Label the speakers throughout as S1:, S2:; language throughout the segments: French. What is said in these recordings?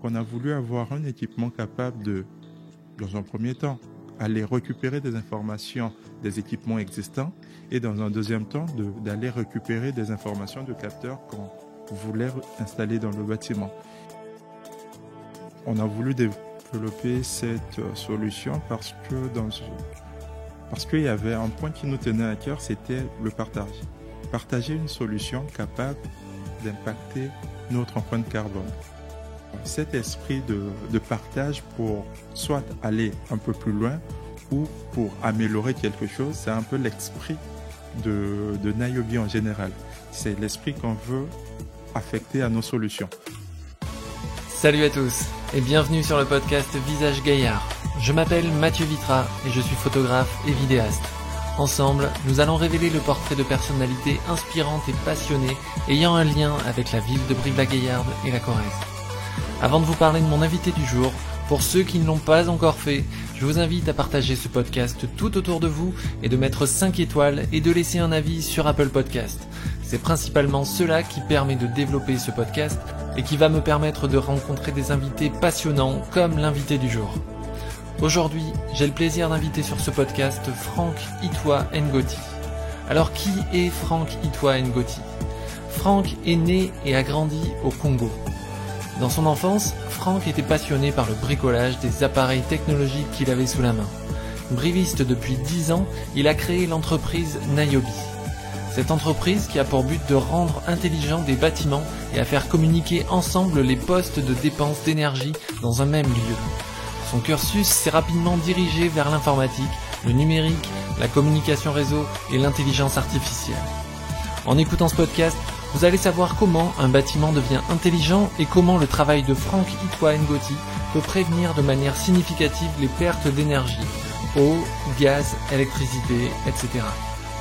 S1: on a voulu avoir un équipement capable de, dans un premier temps, aller récupérer des informations des équipements existants et dans un deuxième temps, d'aller récupérer des informations de capteurs qu'on voulait installer dans le bâtiment. On a voulu développer cette solution parce qu'il y avait un point qui nous tenait à cœur, c'était le partage. Partager une solution capable d'impacter notre empreinte carbone. Cet esprit de partage pour soit aller un peu plus loin ou pour améliorer quelque chose, c'est un peu l'esprit de Niobe en général. C'est l'esprit qu'on veut affecter à nos solutions.
S2: Salut à tous et bienvenue sur le podcast Visage Gaillard. Je m'appelle Mathieu Vitra et je suis photographe et vidéaste. Ensemble, nous allons révéler le portrait de personnalités inspirantes et passionnées ayant un lien avec la ville de Brive-la-Gaillarde et la Corrèze. Avant de vous parler de mon invité du jour, pour ceux qui ne l'ont pas encore fait, je vous invite à partager ce podcast tout autour de vous et de mettre 5 étoiles et de laisser un avis sur Apple Podcast. C'est principalement cela qui permet de développer ce podcast et qui va me permettre de rencontrer des invités passionnants comme l'invité du jour. Aujourd'hui, j'ai le plaisir d'inviter sur ce podcast Franck Itoi Ngoti. Alors qui est Franck Itoi Ngoti ? Franck est né et a grandi au Congo. Dans son enfance, Franck était passionné par le bricolage des appareils technologiques qu'il avait sous la main. Briviste depuis 10 ans, il a créé l'entreprise Niobe. Cette entreprise qui a pour but de rendre intelligents des bâtiments et à faire communiquer ensemble les postes de dépenses d'énergie dans un même lieu. Son cursus s'est rapidement dirigé vers l'informatique, le numérique, la communication réseau et l'intelligence artificielle. En écoutant ce podcast, vous allez savoir comment un bâtiment devient intelligent et comment le travail de Franck Itoi Ngoti peut prévenir de manière significative les pertes d'énergie, eau, gaz, électricité, etc.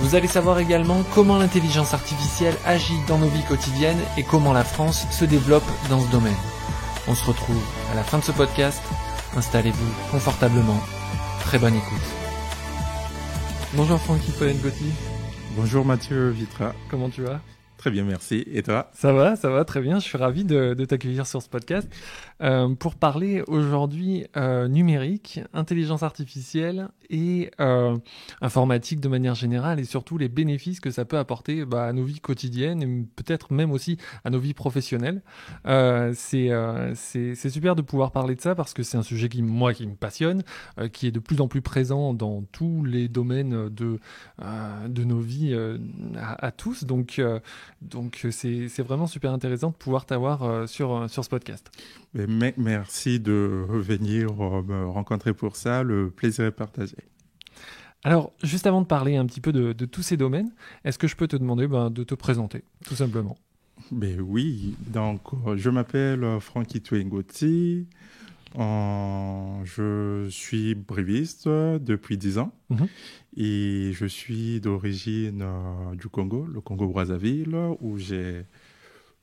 S2: Vous allez savoir également comment l'intelligence artificielle agit dans nos vies quotidiennes et comment la France se développe dans ce domaine. On se retrouve à la fin de ce podcast. Installez-vous confortablement. Très bonne écoute. Bonjour Franck Itoi Ngoti.
S1: Bonjour Mathieu Vitra.
S2: Comment tu vas ?
S1: Très bien, merci. Et toi ?
S2: Ça va, très bien. Je suis ravi de t'accueillir sur ce podcast pour parler aujourd'hui numérique, intelligence artificielle et informatique de manière générale et surtout les bénéfices que ça peut apporter à nos vies quotidiennes et peut-être même aussi à nos vies professionnelles. C'est super de pouvoir parler de ça parce que c'est un sujet qui me passionne, qui est de plus en plus présent dans tous les domaines de nos vies à tous. Donc c'est vraiment super intéressant de pouvoir t'avoir sur ce podcast.
S1: Merci de venir me rencontrer pour ça. Le plaisir est partagé.
S2: Alors, juste avant de parler un petit peu de tous ces domaines, est-ce que je peux te demander de te présenter, tout simplement ?
S1: Oui, donc je m'appelle Franck Itoi Ngoti. Je suis briviste depuis 10 ans et je suis d'origine du Congo, le Congo-Brazzaville, où j'ai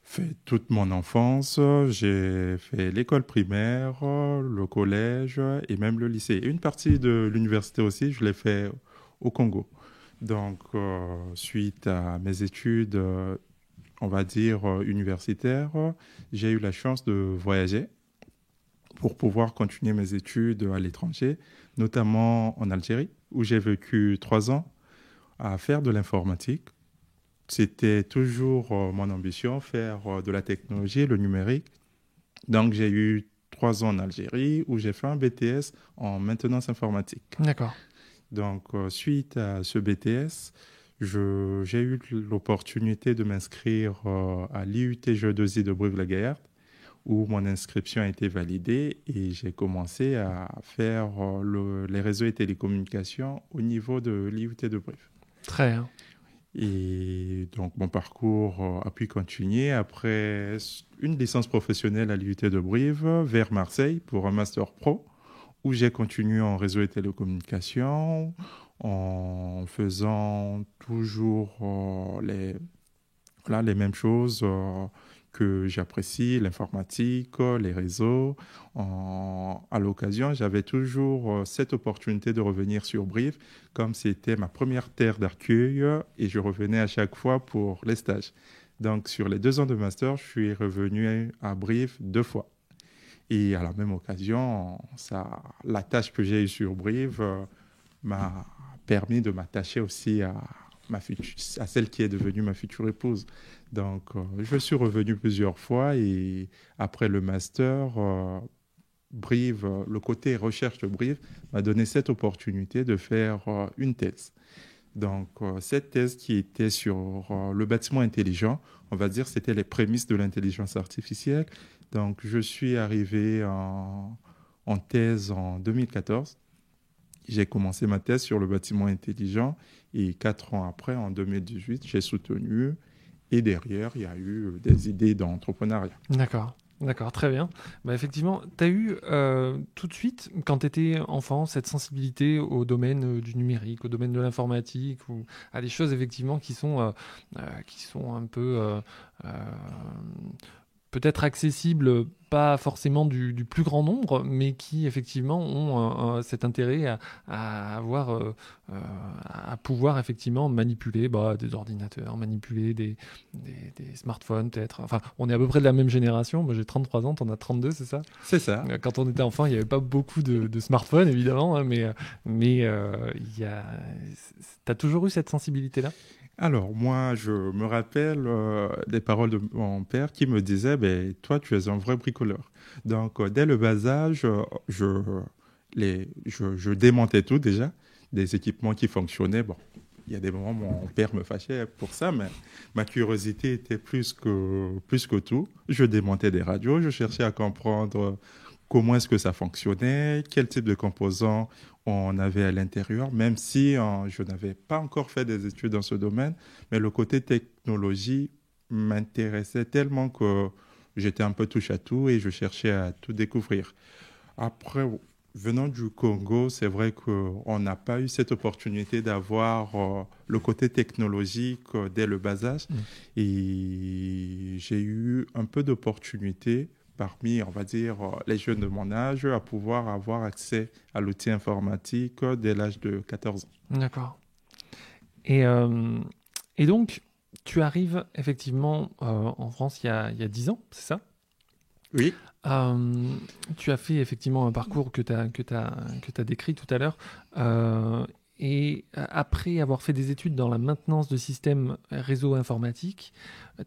S1: fait toute mon enfance. J'ai fait l'école primaire, le collège et même le lycée. Et une partie de l'université aussi, je l'ai fait au Congo. Donc, suite à mes études, on va dire universitaires, j'ai eu la chance de voyager pour pouvoir continuer mes études à l'étranger, notamment en Algérie, où j'ai vécu 3 ans à faire de l'informatique. C'était toujours mon ambition, faire de la technologie, le numérique. Donc, j'ai eu 3 ans en Algérie, où j'ai fait un BTS en maintenance informatique.
S2: D'accord.
S1: Donc, suite à ce BTS, j'ai eu l'opportunité de m'inscrire à l'IUT Jeux-2I de Brive-la-Gaillarde, où mon inscription a été validée et j'ai commencé à faire les réseaux et télécommunications au niveau de l'IUT de Brive.
S2: Très bien.
S1: Et donc, mon parcours a pu continuer après une licence professionnelle à l'IUT de Brive vers Marseille pour un Master Pro, où j'ai continué en réseau et télécommunications en faisant toujours les mêmes choses que j'apprécie, l'informatique, les réseaux. À l'occasion, j'avais toujours cette opportunité de revenir sur Brive, comme c'était ma première terre d'accueil, et je revenais à chaque fois pour les stages. Donc, sur les 2 ans de master, je suis revenu à Brive 2 fois. Et à la même occasion, la tâche que j'ai eue sur Brive m'a permis de m'attacher aussi à celle qui est devenue ma future épouse. Donc, je suis revenu plusieurs fois et après le master, Brive, le côté recherche de Brive m'a donné cette opportunité de faire une thèse. Donc, cette thèse qui était sur le bâtiment intelligent, on va dire, c'était les prémices de l'intelligence artificielle. Donc, je suis arrivé en thèse en 2014. J'ai commencé ma thèse sur le bâtiment intelligent et 4 ans après, en 2018, j'ai soutenu. Et derrière, il y a eu des idées d'entrepreneuriat.
S2: D'accord. D'accord, très bien. Bah, effectivement, tu as eu tout de suite, quand tu étais enfant, cette sensibilité au domaine du numérique, au domaine de l'informatique, ou à des choses effectivement qui sont un peu peut-être accessibles, pas forcément du plus grand nombre, mais qui effectivement ont cet intérêt à avoir, à pouvoir effectivement manipuler des ordinateurs, manipuler des smartphones peut-être. Enfin, on est à peu près de la même génération. Moi j'ai 33 ans, t'en as 32, c'est ça?
S1: C'est ça.
S2: Quand on était enfant, il n'y avait pas beaucoup de smartphones évidemment, hein, mais t'as toujours eu cette sensibilité-là?
S1: Alors, moi, je me rappelle des paroles de mon père qui me disait, ben, toi, tu es un vrai bricoleur. Donc, dès le bas âge, je démontais tout déjà, des équipements qui fonctionnaient. Bon, il y a des moments où mon père me fâchait pour ça, mais ma curiosité était plus que tout. Je démontais des radios, je cherchais à comprendre comment est-ce que ça fonctionnait, quel type de composants on avait à l'intérieur, même si je n'avais pas encore fait des études dans ce domaine, mais le côté technologie m'intéressait tellement que j'étais un peu touche à tout et je cherchais à tout découvrir. Après, venant du Congo, c'est vrai qu'on n'a pas eu cette opportunité d'avoir le côté technologique dès le bas âge. Et j'ai eu un peu d'opportunités parmi, on va dire, les jeunes de mon âge à pouvoir avoir accès à l'outil informatique dès l'âge de 14 ans.
S2: D'accord. Et donc, tu arrives effectivement en France il y a 10 ans, c'est ça?
S1: Oui.
S2: Tu as fait effectivement un parcours que tu as décrit tout à l'heure. Et après avoir fait des études dans la maintenance de systèmes réseau informatique,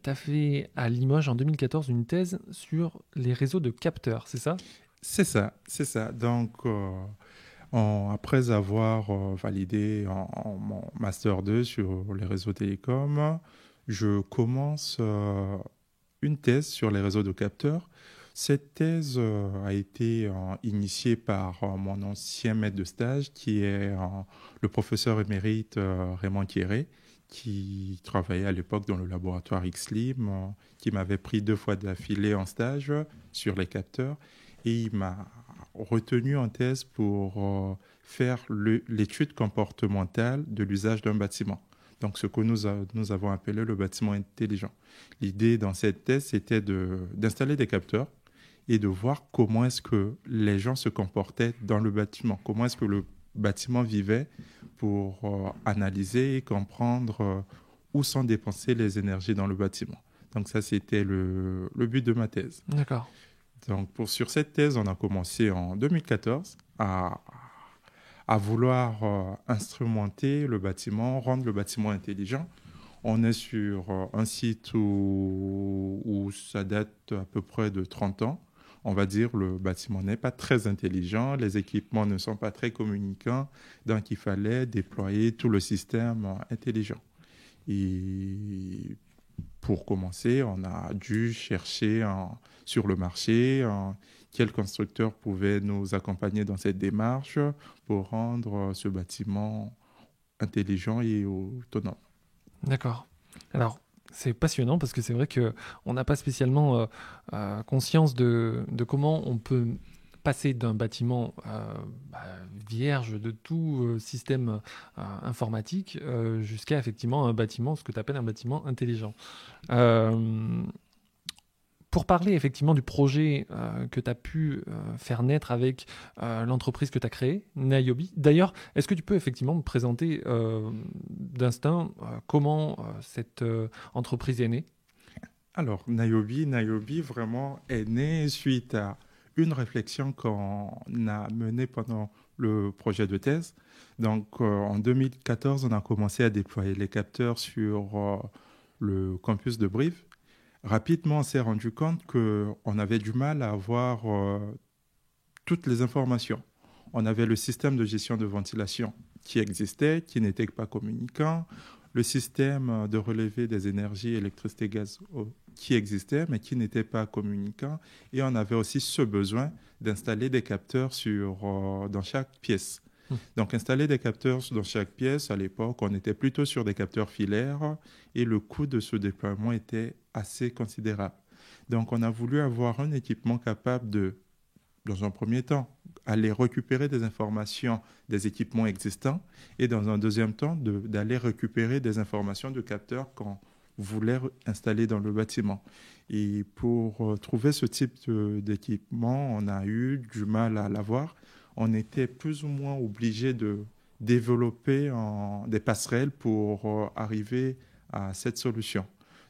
S2: tu as fait à Limoges en 2014 une thèse sur les réseaux de capteurs, c'est ça?
S1: C'est ça, c'est ça. Donc, après avoir validé mon Master 2 sur les réseaux télécoms, je commence une thèse sur les réseaux de capteurs. Cette thèse a été initiée par mon ancien maître de stage, qui est le professeur émérite Raymond Thierry, qui travaillait à l'époque dans le laboratoire XLIM, qui m'avait pris 2 fois d'affilée en stage sur les capteurs. Et il m'a retenu en thèse pour faire l'étude comportementale de l'usage d'un bâtiment. Donc, ce que nous avons appelé le bâtiment intelligent. L'idée dans cette thèse, c'était d'installer des capteurs et de voir comment est-ce que les gens se comportaient dans le bâtiment, comment est-ce que le bâtiment vivait pour analyser et comprendre où sont dépensées les énergies dans le bâtiment. Donc ça, c'était le but de ma thèse.
S2: D'accord.
S1: Donc sur cette thèse, on a commencé en 2014 à vouloir instrumenter le bâtiment, rendre le bâtiment intelligent. On est sur un site où ça date à peu près de 30 ans. On va dire le bâtiment n'est pas très intelligent, les équipements ne sont pas très communicants, donc il fallait déployer tout le système intelligent. Et pour commencer, on a dû chercher sur le marché quel constructeur pouvait nous accompagner dans cette démarche pour rendre ce bâtiment intelligent et autonome.
S2: D'accord. Alors, c'est passionnant parce que c'est vrai qu'on n'a pas spécialement conscience de comment on peut passer d'un bâtiment vierge de tout système informatique jusqu'à effectivement un bâtiment, ce que tu appelles un bâtiment intelligent. Pour parler effectivement du projet que tu as pu faire naître avec l'entreprise que tu as créée, Niobi. D'ailleurs, est-ce que tu peux effectivement me présenter d'instinct comment cette entreprise est née?
S1: Alors, Niobi vraiment est née suite à une réflexion qu'on a menée pendant le projet de thèse. Donc, en 2014, on a commencé à déployer les capteurs sur le campus de Brive. Rapidement, on s'est rendu compte qu'on avait du mal à avoir toutes les informations. On avait le système de gestion de ventilation qui existait, qui n'était pas communicant, le système de relevé des énergies électricité gaz qui existait, mais qui n'était pas communicant. Et on avait aussi ce besoin d'installer des capteurs dans chaque pièce. Donc, installer des capteurs dans chaque pièce, à l'époque, on était plutôt sur des capteurs filaires et le coût de ce déploiement était assez considérable. Donc, on a voulu avoir un équipement capable de, dans un premier temps, aller récupérer des informations des équipements existants et dans un deuxième temps, d'aller récupérer des informations de capteurs qu'on voulait installer dans le bâtiment. Et pour trouver ce type d'équipement, on a eu du mal à l'avoir. On était plus ou moins obligé de développer des passerelles pour arriver à cette solution.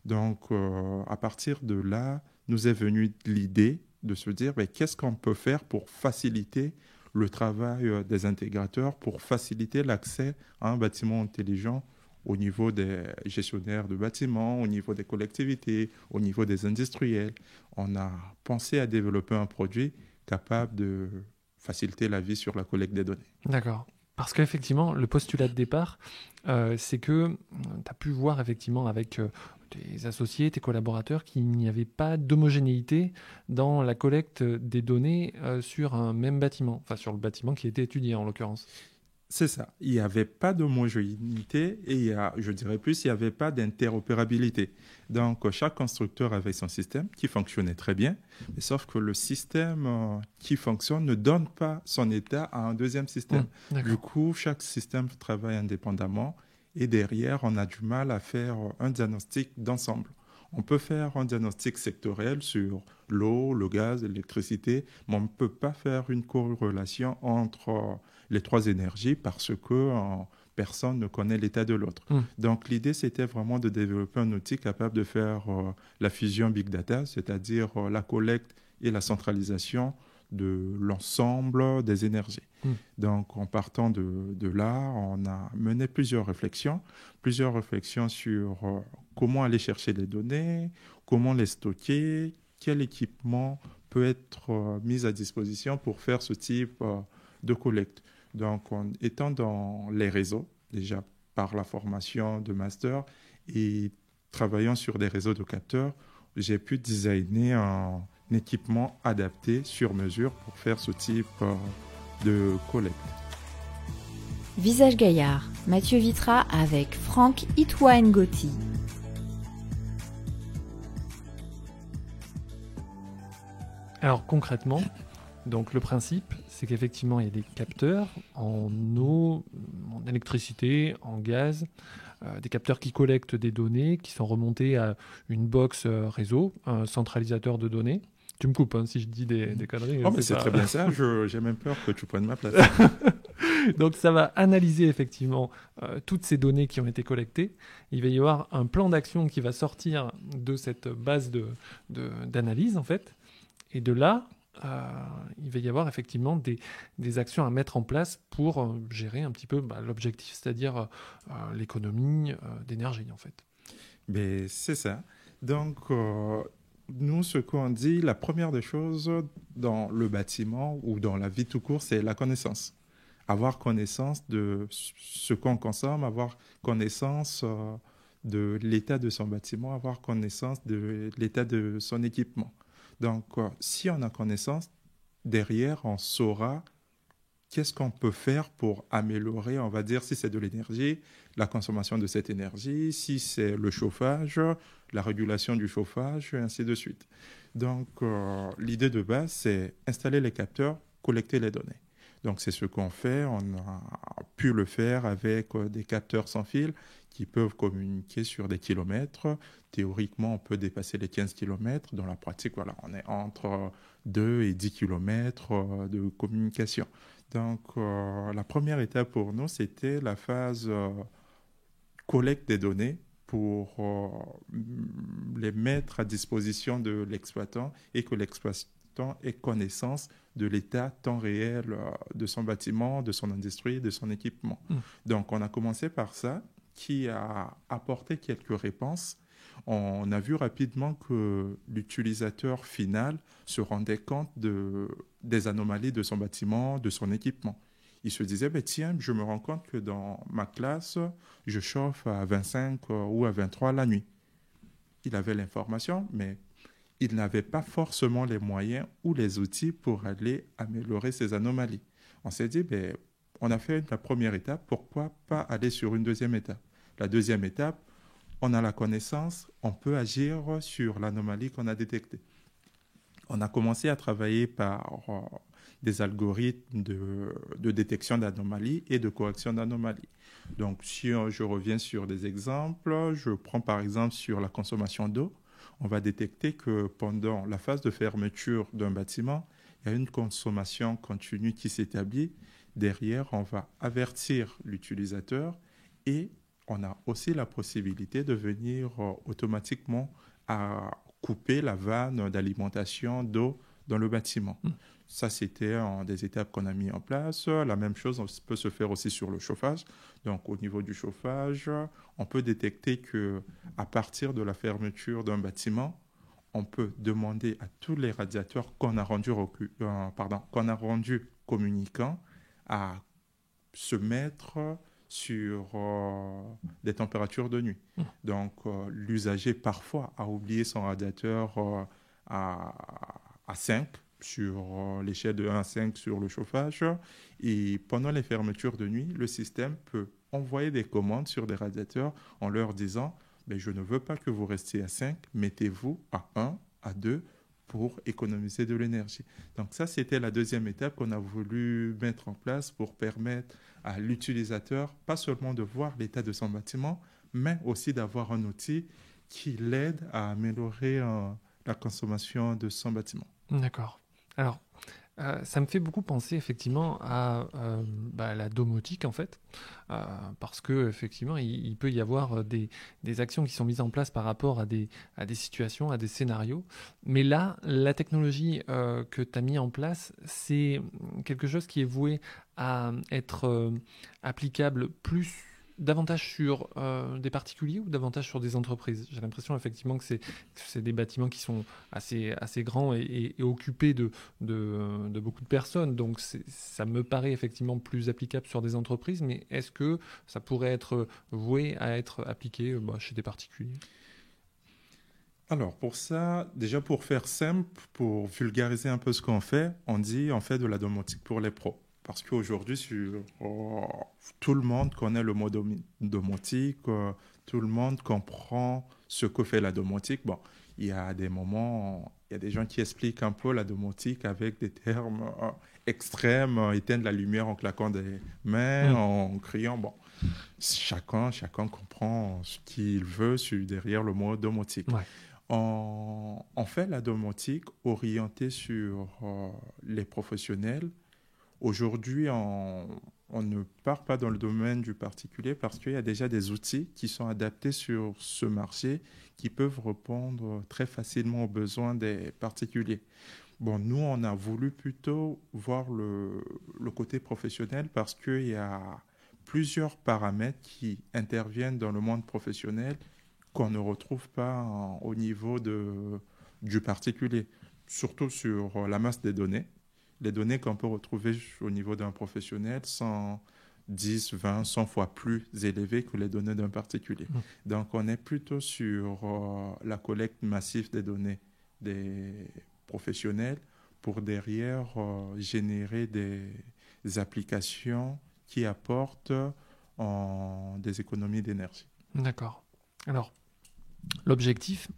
S1: Donc, à partir de là, nous est venue l'idée de se dire qu'est-ce qu'on peut faire pour faciliter le travail des intégrateurs, pour faciliter l'accès à un bâtiment intelligent au niveau des gestionnaires de bâtiments, au niveau des collectivités, au niveau des industriels. On a pensé à développer un produit capable de faciliter la vie sur la collecte des données.
S2: D'accord. Parce qu'effectivement, le postulat de départ, c'est que tu as pu voir effectivement avec tes associés, tes collaborateurs, qu'il n'y avait pas d'homogénéité dans la collecte des données sur un même bâtiment, enfin sur le bâtiment qui était étudié en l'occurrence.
S1: C'est ça. Il n'y avait pas d'homogénéité et je dirais plus, il n'y avait pas d'interopérabilité. Donc, chaque constructeur avait son système qui fonctionnait très bien, mais sauf que le système qui fonctionne ne donne pas son état à un deuxième système. Du coup, chaque système travaille indépendamment et derrière, on a du mal à faire un diagnostic d'ensemble. On peut faire un diagnostic sectoriel sur l'eau, le gaz, l'électricité, mais on ne peut pas faire une corrélation entre les trois énergies parce que personne ne connaît l'état de l'autre. Donc l'idée, c'était vraiment de développer un outil capable de faire la fusion Big Data, c'est-à-dire la collecte et la centralisation de l'ensemble des énergies. Donc en partant de là, on a mené plusieurs réflexions sur comment aller chercher les données, comment les stocker, quel équipement peut être mis à disposition pour faire ce type de collecte. Donc, en étant dans les réseaux, déjà par la formation de master et travaillant sur des réseaux de capteurs, j'ai pu designer un équipement adapté sur mesure pour faire ce type de collecte.
S3: Visage Gaillard, Mathieu Vitra avec Franck Itwa Ngoti.
S2: Alors concrètement, donc le principe, c'est qu'effectivement il y a des capteurs en eau, en électricité, en gaz, des capteurs qui collectent des données, qui sont remontées à une box réseau, un centralisateur de données. Tu me coupes si je dis des conneries.
S1: Oh, mais c'est très bien ça, j'ai même peur que tu prennes ma place.
S2: Donc ça va analyser effectivement toutes ces données qui ont été collectées. Il va y avoir un plan d'action qui va sortir de cette base d'analyse en fait. Et de là, il va y avoir effectivement des actions à mettre en place pour gérer un petit peu l'objectif, c'est-à-dire l'économie d'énergie en fait.
S1: Mais c'est ça. Donc, nous, ce qu'on dit, la première des choses dans le bâtiment ou dans la vie tout court, c'est la connaissance. Avoir connaissance de ce qu'on consomme, avoir connaissance de l'état de son bâtiment, avoir connaissance de l'état de son équipement. Donc, si on a connaissance, derrière, on saura qu'est-ce qu'on peut faire pour améliorer, on va dire, si c'est de l'énergie, la consommation de cette énergie, si c'est le chauffage, la régulation du chauffage, et ainsi de suite. Donc, l'idée de base, c'est installer les capteurs, collecter les données. Donc, c'est ce qu'on fait. On a pu le faire avec des capteurs sans fil qui peuvent communiquer sur des kilomètres. Théoriquement, on peut dépasser les 15 kilomètres. Dans la pratique, voilà, on est entre 2 et 10 kilomètres de communication. Donc, la première étape pour nous, c'était la phase collecte des données pour les mettre à disposition de l'exploitant et que temps ait connaissance de l'état temps réel de son bâtiment, de son industrie, de son équipement. Donc, on a commencé par ça, qui a apporté quelques réponses. On a vu rapidement que l'utilisateur final se rendait compte des anomalies de son bâtiment, de son équipement. Il se disait, tiens, je me rends compte que dans ma classe, je chauffe à 25 ou à 23 la nuit. Il avait l'information, mais il n'avait pas forcément les moyens ou les outils pour aller améliorer ces anomalies. On s'est dit, on a fait la première étape, pourquoi pas aller sur une deuxième étape? La deuxième étape, on a la connaissance, on peut agir sur l'anomalie qu'on a détectée. On a commencé à travailler par des algorithmes de détection d'anomalies et de correction d'anomalies. Donc, si je reviens sur des exemples, je prends par exemple sur la consommation d'eau, on va détecter que pendant la phase de fermeture d'un bâtiment, il y a une consommation continue qui s'établit. Derrière, on va avertir l'utilisateur et on a aussi la possibilité de venir automatiquement à couper la vanne d'alimentation d'eau dans le bâtiment. Ça, c'était des étapes qu'on a mis en place. La même chose peut se faire aussi sur le chauffage. Donc, au niveau du chauffage, on peut détecter qu'à partir de la fermeture d'un bâtiment, on peut demander à tous les radiateurs qu'on a rendus communicants à se mettre sur des températures de nuit. Donc, l'usager, parfois, a oublié son radiateur à 5 sur l'échelle de 1 à 5 sur le chauffage. Et pendant les fermetures de nuit, le système peut envoyer des commandes sur des radiateurs en leur disant je ne veux pas que vous restiez à 5, mettez-vous à 1, à 2 pour économiser de l'énergie. Donc ça, c'était la deuxième étape qu'on a voulu mettre en place pour permettre à l'utilisateur pas seulement de voir l'état de son bâtiment, mais aussi d'avoir un outil qui l'aide à améliorer la consommation de son bâtiment.
S2: D'accord. Alors, ça me fait beaucoup penser effectivement à la domotique en fait, parce que effectivement il peut y avoir des actions qui sont mises en place par rapport à des situations, à des scénarios. Mais là, la technologie que tu as mis en place, c'est quelque chose qui est voué à être applicable davantage sur des particuliers ou davantage sur des entreprises? J'ai l'impression effectivement que c'est des bâtiments qui sont assez grands et occupés de beaucoup de personnes. Donc ça me paraît effectivement plus applicable sur des entreprises, mais est-ce que ça pourrait être voué à être appliqué chez des particuliers?
S1: Alors pour ça, déjà pour faire simple, pour vulgariser un peu ce qu'on fait, on dit on fait de la domotique pour les pros. Parce qu'aujourd'hui, tout le monde connaît le mot domotique, tout le monde comprend ce que fait la domotique. Bon, il y a des moments, il y a des gens qui expliquent un peu la domotique avec des termes extrêmes, éteindre la lumière en claquant des mains, en criant. Bon, chacun comprend ce qu'il veut derrière le mot domotique.
S2: Ouais.
S1: On fait la domotique orientée sur les professionnels. Aujourd'hui, on ne part pas dans le domaine du particulier parce qu'il y a déjà des outils qui sont adaptés sur ce marché qui peuvent répondre très facilement aux besoins des particuliers. Bon, nous, on a voulu plutôt voir le côté professionnel parce qu'il y a plusieurs paramètres qui interviennent dans le monde professionnel qu'on ne retrouve pas au niveau du particulier, surtout sur la masse des données. Les données qu'on peut retrouver au niveau d'un professionnel sont 10, 20, 100 fois plus élevées que les données d'un particulier. Donc, on est plutôt sur la collecte massive des données des professionnels pour derrière générer des applications qui apportent des économies d'énergie.
S2: D'accord. Alors,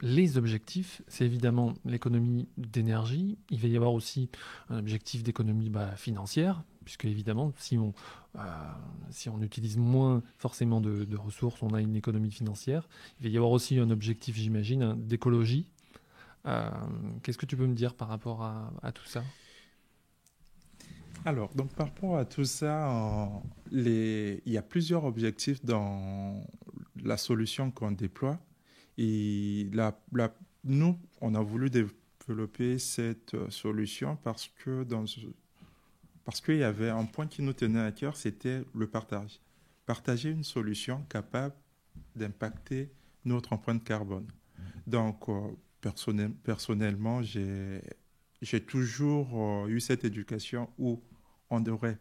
S2: les objectifs, c'est évidemment l'économie d'énergie. Il va y avoir aussi un objectif d'économie financière, puisque évidemment, si on utilise moins forcément de ressources, on a une économie financière. Il va y avoir aussi un objectif, j'imagine, d'écologie. Qu'est-ce que tu peux me dire par rapport à tout ça ?
S1: Alors, donc par rapport à tout ça, il y a plusieurs objectifs dans la solution qu'on déploie. Et nous, on a voulu développé cette solution parce qu'il y avait un point qui nous tenait à cœur, c'était le partage. Partager une solution capable d'impacter notre empreinte carbone. Donc, personnellement, j'ai toujours eu cette éducation où on devrait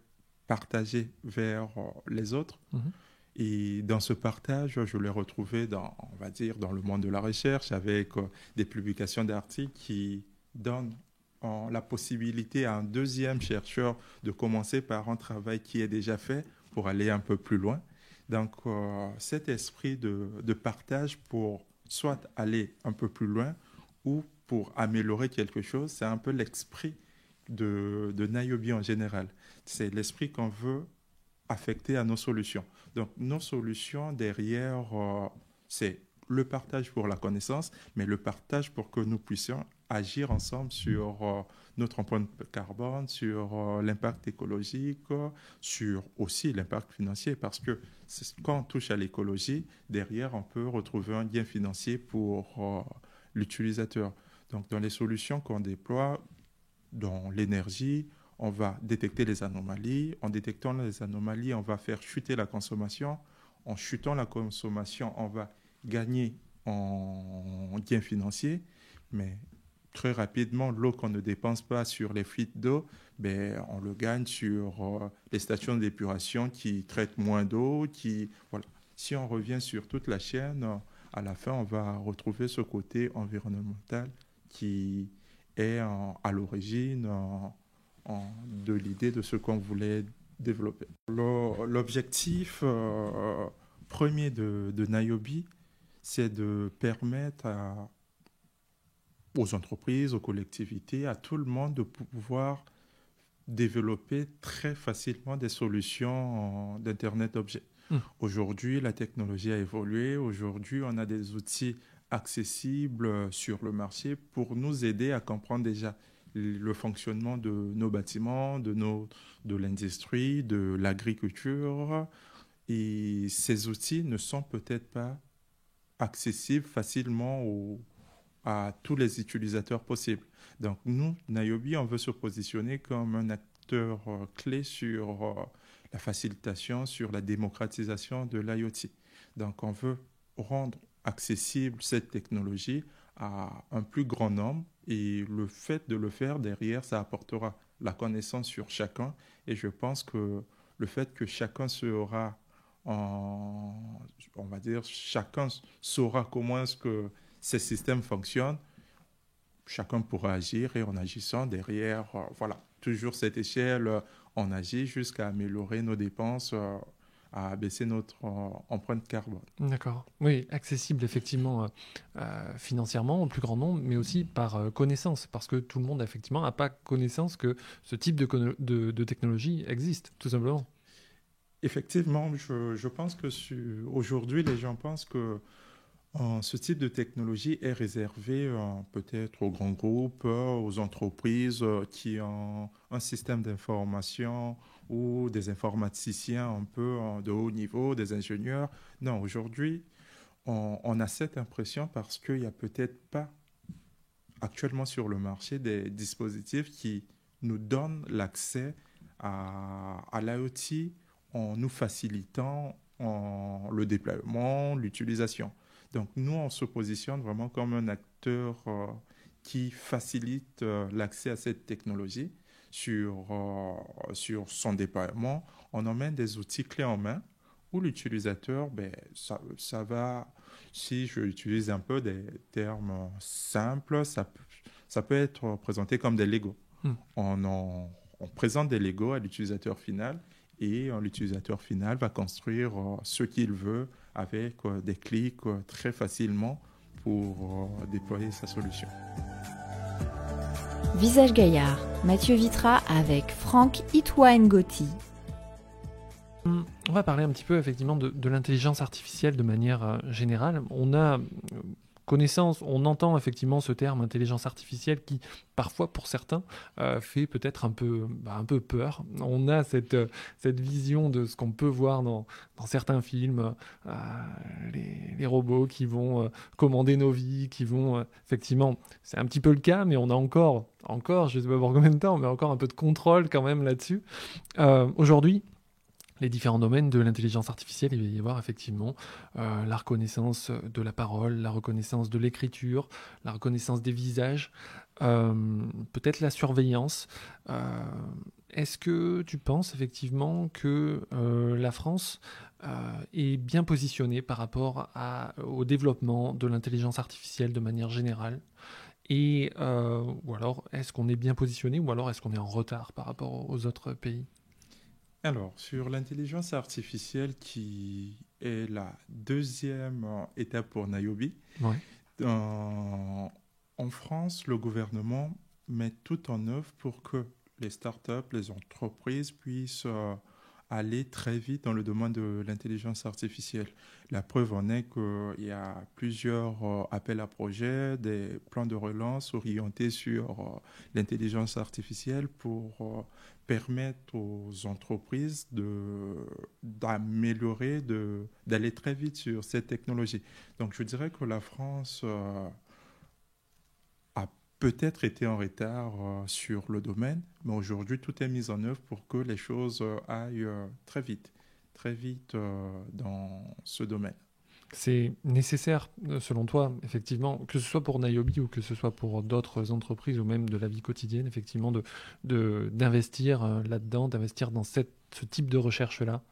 S1: partager vers les autres. Et dans ce partage, je l'ai retrouvé on va dire, dans le monde de la recherche avec des publications d'articles qui donnent la possibilité à un deuxième chercheur de commencer par un travail qui est déjà fait pour aller un peu plus loin. Donc, cet esprit de partage pour soit aller un peu plus loin ou pour améliorer quelque chose, c'est un peu l'esprit de Niobe en général. C'est l'esprit qu'on veut affecter à nos solutions. Donc, nos solutions derrière, c'est le partage pour la connaissance, mais le partage pour que nous puissions agir ensemble sur notre empreinte carbone, sur l'impact écologique, sur aussi l'impact financier, parce que quand on touche à l'écologie, derrière, on peut retrouver un gain financier pour l'utilisateur. Donc, dans les solutions qu'on déploie, dans l'énergie, on va détecter les anomalies. En détectant les anomalies, on va faire chuter la consommation. En chutant la consommation, on va gagner en gain financier. Mais très rapidement, l'eau qu'on ne dépense pas sur les fuites d'eau, on le gagne sur les stations d'épuration qui traitent moins d'eau. Voilà. Si on revient sur toute la chaîne, à la fin, on va retrouver ce côté environnemental qui est à l'origine de l'idée de ce qu'on voulait développer. L'objectif premier de Niobe, c'est de permettre aux entreprises, aux collectivités, à tout le monde de pouvoir développer très facilement des solutions d'Internet d'objets. Aujourd'hui, la technologie a évolué. Aujourd'hui, on a des outils accessibles sur le marché pour nous aider à comprendre déjà le fonctionnement de nos bâtiments, de l'industrie, de l'agriculture. Et ces outils ne sont peut-être pas accessibles facilement à tous les utilisateurs possibles. Donc nous, Niobe, on veut se positionner comme un acteur clé sur la facilitation, sur la démocratisation de l'IoT. Donc on veut rendre accessible cette technologie à un plus grand nombre, et le fait de le faire derrière, ça apportera la connaissance sur chacun, et je pense que le fait que chacun chacun saura comment est-ce que ces systèmes fonctionnent, chacun pourra agir, et en agissant derrière, toujours cette échelle, on agit jusqu'à améliorer nos dépenses, à baisser notre empreinte carbone.
S2: D'accord. Oui, accessible effectivement financièrement au plus grand nombre, mais aussi par connaissance, parce que tout le monde effectivement n'a pas connaissance que ce type de technologie existe, tout simplement.
S1: Effectivement, je pense que aujourd'hui, les gens pensent que ce type de technologie est réservé peut-être aux grands groupes, aux entreprises qui ont un système d'information ou des informaticiens un peu de haut niveau, des ingénieurs. Non, aujourd'hui, on a cette impression parce qu'il n'y a peut-être pas actuellement sur le marché des dispositifs qui nous donnent l'accès à l'IoT en nous facilitant le déploiement, l'utilisation. Donc nous, on se positionne vraiment comme un acteur qui facilite l'accès à cette technologie sur son déploiement. On emmène des outils clés en main où l'utilisateur, ça va, si je utilise un peu des termes simples, ça peut être présenté comme des Lego. On présente des Lego à l'utilisateur final, et l'utilisateur final va construire ce qu'il veut avec des clics très facilement pour déployer sa solution.
S3: Visage Gaillard, Mathieu Vitra avec Franck Itouane-Gotti.
S2: On va parler un petit peu effectivement de l'intelligence artificielle de manière générale. On a connaissance, on entend effectivement ce terme intelligence artificielle qui, parfois pour certains, fait peut-être un peu peur. On a cette vision de ce qu'on peut voir dans certains films, les robots qui vont commander nos vies, qui vont effectivement, c'est un petit peu le cas, mais on a encore, je ne sais pas pour combien de temps, mais encore un peu de contrôle quand même là-dessus. Aujourd'hui, les différents domaines de l'intelligence artificielle, il va y avoir effectivement la reconnaissance de la parole, la reconnaissance de l'écriture, la reconnaissance des visages, peut-être la surveillance. Est-ce que tu penses effectivement que la France est bien positionnée par rapport au développement de l'intelligence artificielle de manière générale ? Et ou alors, est-ce qu'on est bien positionné ou alors est-ce qu'on est en retard par rapport aux autres pays ?
S1: Alors, sur l'intelligence artificielle qui est la deuxième étape pour Niobe,
S2: Ouais.
S1: En France, le gouvernement met tout en œuvre pour que les startups, les entreprises puissent aller très vite dans le domaine de l'intelligence artificielle. La preuve en est qu'il y a plusieurs appels à projets, des plans de relance orientés sur l'intelligence artificielle pour permettre aux entreprises d'améliorer, d'aller très vite sur cette technologie. Donc je dirais que la France a peut-être été en retard sur le domaine, mais aujourd'hui tout est mis en œuvre pour que les choses aillent très vite dans ce domaine.
S2: C'est nécessaire, selon toi, effectivement, que ce soit pour Niobe ou que ce soit pour d'autres entreprises ou même de la vie quotidienne, effectivement, d'investir là-dedans, d'investir dans ce type de recherche-là?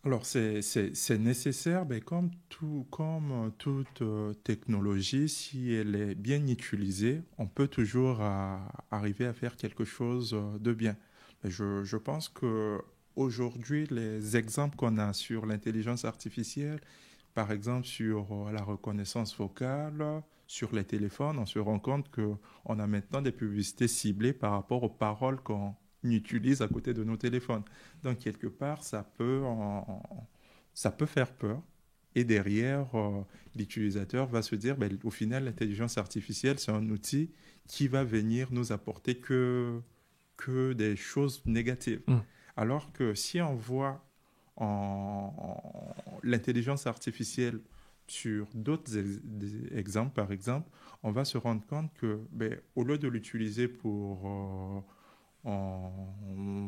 S1: Alors, c'est nécessaire, mais comme toute technologie, si elle est bien utilisée, on peut toujours arriver à faire quelque chose de bien. Mais je pense que aujourd'hui, les exemples qu'on a sur l'intelligence artificielle, par exemple sur la reconnaissance vocale, sur les téléphones, on se rend compte qu'on a maintenant des publicités ciblées par rapport aux paroles qu'on utilise à côté de nos téléphones. Donc, quelque part, ça peut faire peur. Et derrière, l'utilisateur va se dire, au final, l'intelligence artificielle, c'est un outil qui va venir nous apporter que des choses négatives. Alors que si on voit l'intelligence artificielle sur d'autres exemples, par exemple, on va se rendre compte que, au lieu de l'utiliser pour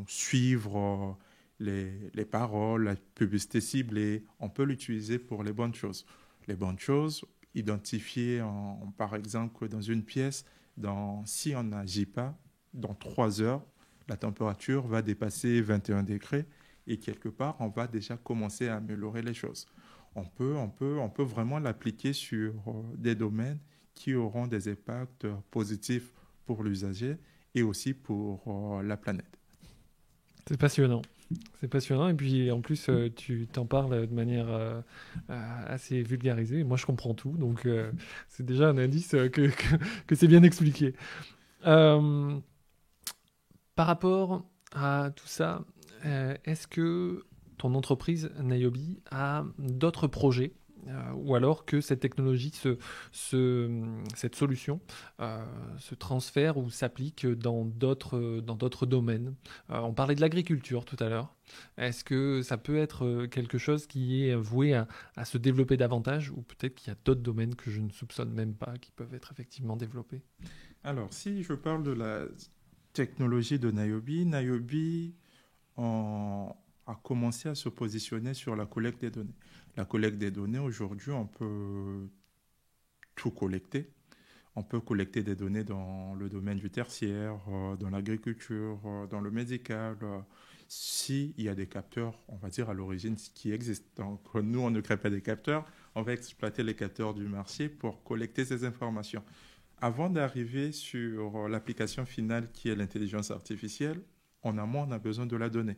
S1: suivre les paroles, la publicité ciblée, on peut l'utiliser pour les bonnes choses. Les bonnes choses, identifier par exemple que dans une pièce, si on n'agit pas, dans 3 heures, la température va dépasser 21 degrés et quelque part, on va déjà commencer à améliorer les choses. On peut vraiment l'appliquer sur des domaines qui auront des impacts positifs pour l'usager et aussi pour la planète.
S2: C'est passionnant. C'est passionnant et puis en plus tu t'en parles de manière assez vulgarisée. Moi je comprends tout, donc c'est déjà un indice que c'est bien expliqué. Par rapport à tout ça, est-ce que ton entreprise Niobe a d'autres projets ou alors que cette technologie, cette solution se transfère ou s'applique dans d'autres domaines. On parlait de l'agriculture tout à l'heure. Est-ce que ça peut être quelque chose qui est voué à se développer davantage ou peut-être qu'il y a d'autres domaines que je ne soupçonne même pas qui peuvent être effectivement développés?
S1: Alors, si je parle de la technologie de Niobe a commencé à se positionner sur la collecte des données. La collecte des données, aujourd'hui, on peut tout collecter. On peut collecter des données dans le domaine du tertiaire, dans l'agriculture, dans le médical, s'il y a des capteurs, on va dire, à l'origine qui existent. Donc, nous, on ne crée pas des capteurs, on va exploiter les capteurs du marché pour collecter ces informations. Avant d'arriver sur l'application finale qui est l'intelligence artificielle, en amont, on a besoin de la donnée.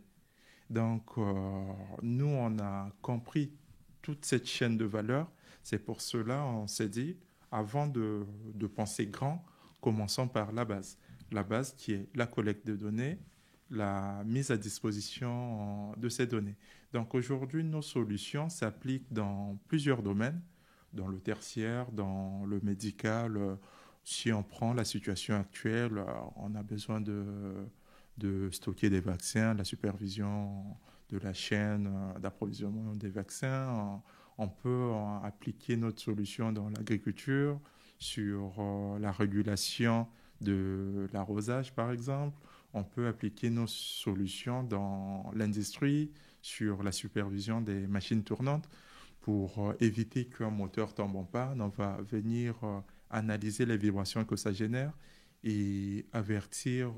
S1: Donc, nous, on a compris toute cette chaîne de valeur. C'est pour cela on s'est dit, avant de penser grand, commençons par la base. La base qui est la collecte de données, la mise à disposition de ces données. Donc, aujourd'hui, nos solutions s'appliquent dans plusieurs domaines. dans le tertiaire, dans le médical. Si on prend la situation actuelle, on a besoin de stocker des vaccins, la supervision de la chaîne d'approvisionnement des vaccins. On peut appliquer notre solution dans l'agriculture, sur la régulation de l'arrosage, par exemple. On peut appliquer nos solutions dans l'industrie, sur la supervision des machines tournantes, pour éviter qu'un moteur tombe en panne. On va venir analyser les vibrations que ça génère et avertir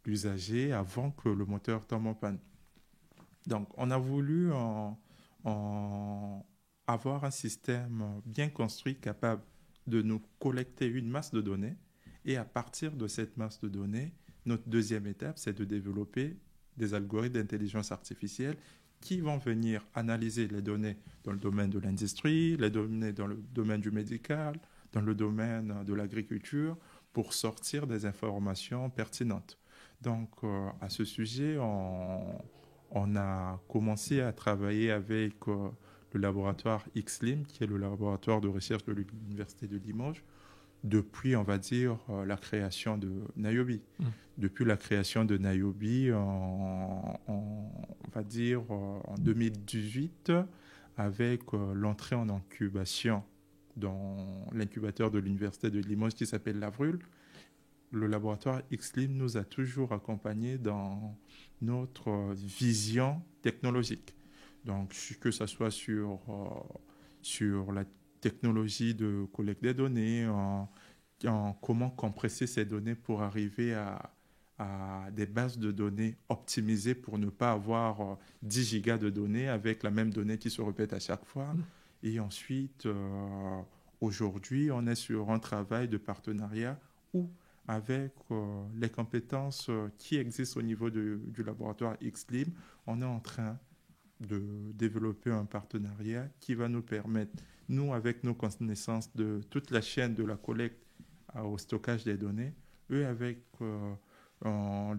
S1: l'usager avant que le moteur tombe en panne. Donc, on a voulu avoir un système bien construit capable de nous collecter une masse de données. Et à partir de cette masse de données, notre deuxième étape, c'est de développer des algorithmes d'intelligence artificielle qui vont venir analyser les données dans le domaine de l'industrie, les données dans le domaine du médical, dans le domaine de l'agriculture, pour sortir des informations pertinentes. Donc, à ce sujet, on a commencé à travailler avec le laboratoire XLIM, qui est le laboratoire de recherche de l'Université de Limoges, depuis, on va dire, la création de Niobe. Depuis la création de Niobe, on va dire en 2018, avec l'entrée en incubation dans l'incubateur de l'Université de Limoges qui s'appelle Lavrul, le laboratoire XLIM nous a toujours accompagnés dans notre vision technologique. Donc, que ce soit sur la technologie de collecte des données, en comment compresser ces données pour arriver à des bases de données optimisées pour ne pas avoir 10 gigas de données avec la même donnée qui se répète à chaque fois. Et ensuite, aujourd'hui, on est sur un travail de partenariat où, avec les compétences qui existent au niveau du laboratoire XLIM, on est en train de développer un partenariat qui va nous permettre, nous, avec nos connaissances de toute la chaîne de la collecte au stockage des données, eux avec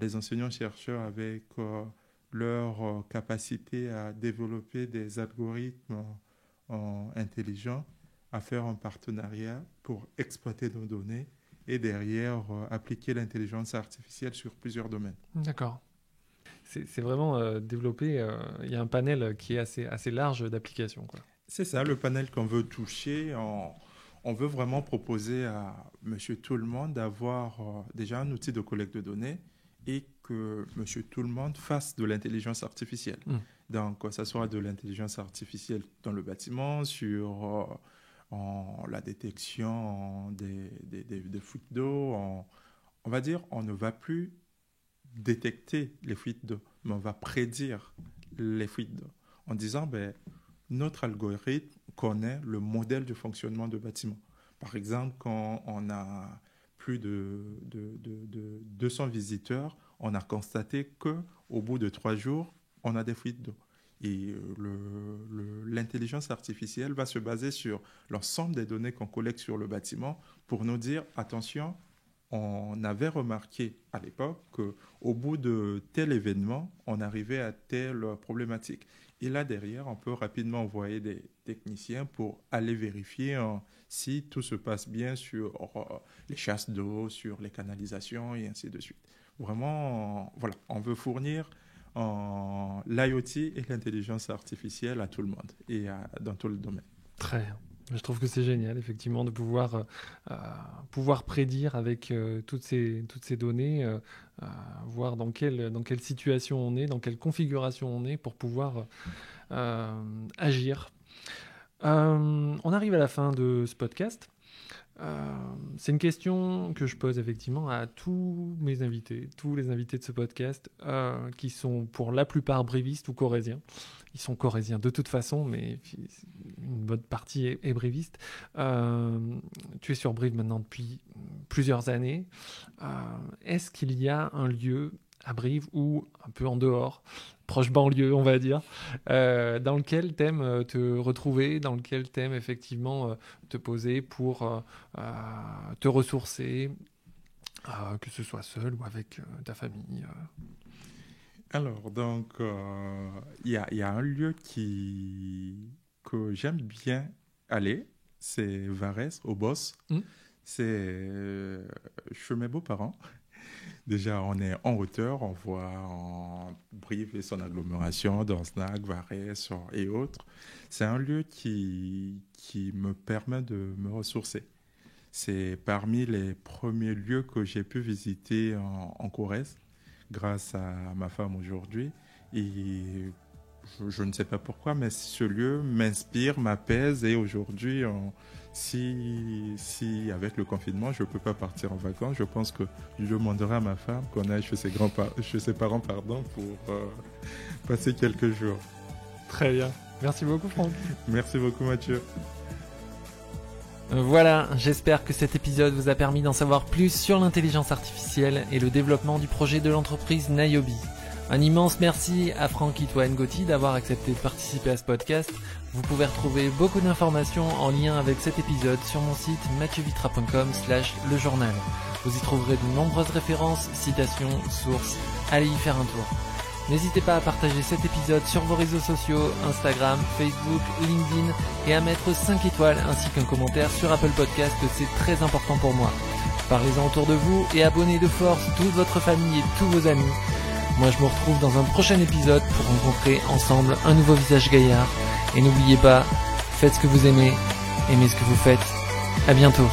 S1: les enseignants-chercheurs avec leur capacité à développer des algorithmes intelligents, à faire un partenariat pour exploiter nos données et derrière appliquer l'intelligence artificielle sur plusieurs domaines.
S2: D'accord. C'est vraiment développé, il y a un panel qui est assez large d'applications, quoi.
S1: C'est ça, le panel qu'on veut toucher. On veut vraiment proposer à monsieur tout le monde d'avoir déjà un outil de collecte de données et que monsieur tout le monde fasse de l'intelligence artificielle. Donc, ça sera de l'intelligence artificielle dans le bâtiment, sur la détection des fuites d'eau. On va dire, on ne va plus détecter les fuites d'eau, mais on va prédire les fuites d'eau en disant, notre algorithme connaît le modèle de fonctionnement de bâtiment. Par exemple, quand on a plus de 200 visiteurs, on a constaté qu'au bout de 3 jours, on a des fuites d'eau. Et l'intelligence artificielle va se baser sur l'ensemble des données qu'on collecte sur le bâtiment pour nous dire, attention, on avait remarqué à l'époque qu'au bout de tel événement, on arrivait à telle problématique. Et là, derrière, on peut rapidement envoyer des techniciens pour aller vérifier si tout se passe bien sur les chasses d'eau, sur les canalisations et ainsi de suite. Vraiment, voilà, on veut fournir l'IoT et l'intelligence artificielle à tout le monde et dans tout le domaine.
S2: Très bien. Je trouve que c'est génial, effectivement, de pouvoir prédire avec toutes ces données, voir dans quelle situation on est, dans quelle configuration on est pour pouvoir agir. On arrive à la fin de ce podcast. C'est une question que je pose effectivement à tous les invités de ce podcast, qui sont pour la plupart brévistes ou corréziens. Ils sont corréziens de toute façon, mais une bonne partie est bréviste. Tu es sur Brive maintenant depuis plusieurs années. Est-ce qu'il y a un lieu à Brive ou un peu en dehors, proche banlieue on va dire, dans lequel t'aimes te retrouver, dans lequel t'aimes effectivement te poser pour te ressourcer, que ce soit seul ou avec ta famille
S1: Alors, donc, il y a un lieu que j'aime bien aller c'est Varese, au Boss. C'est chez mes beaux-parents. Déjà, on est en hauteur, on voit en Brive et son agglomération, Dansnac, Varese et autres. C'est un lieu qui me permet de me ressourcer. C'est parmi les premiers lieux que j'ai pu visiter en Corrèze, grâce à ma femme aujourd'hui. Et je ne sais pas pourquoi, mais ce lieu m'inspire, m'apaise. Et aujourd'hui, si avec le confinement, je ne peux pas partir en vacances, je pense que je demanderai à ma femme qu'on aille chez ses parents pour passer quelques jours.
S2: Très bien. Merci beaucoup, Franck.
S1: Merci beaucoup, Mathieu.
S2: Voilà, j'espère que cet épisode vous a permis d'en savoir plus sur l'intelligence artificielle et le développement du projet de l'entreprise Niobe. Un immense merci à Franck Hitoine Gotti d'avoir accepté de participer à ce podcast. Vous pouvez retrouver beaucoup d'informations en lien avec cet épisode sur mon site mathieuvitra.com/lejournal. Vous y trouverez de nombreuses références, citations, sources. Allez y faire un tour. N'hésitez pas à partager cet épisode sur vos réseaux sociaux, Instagram, Facebook, LinkedIn et à mettre 5 étoiles ainsi qu'un commentaire sur Apple Podcast, c'est très important pour moi. Parlez-en autour de vous et abonnez de force toute votre famille et tous vos amis. Moi je me retrouve dans un prochain épisode pour rencontrer ensemble un nouveau visage gaillard. Et n'oubliez pas, faites ce que vous aimez, aimez ce que vous faites. À bientôt.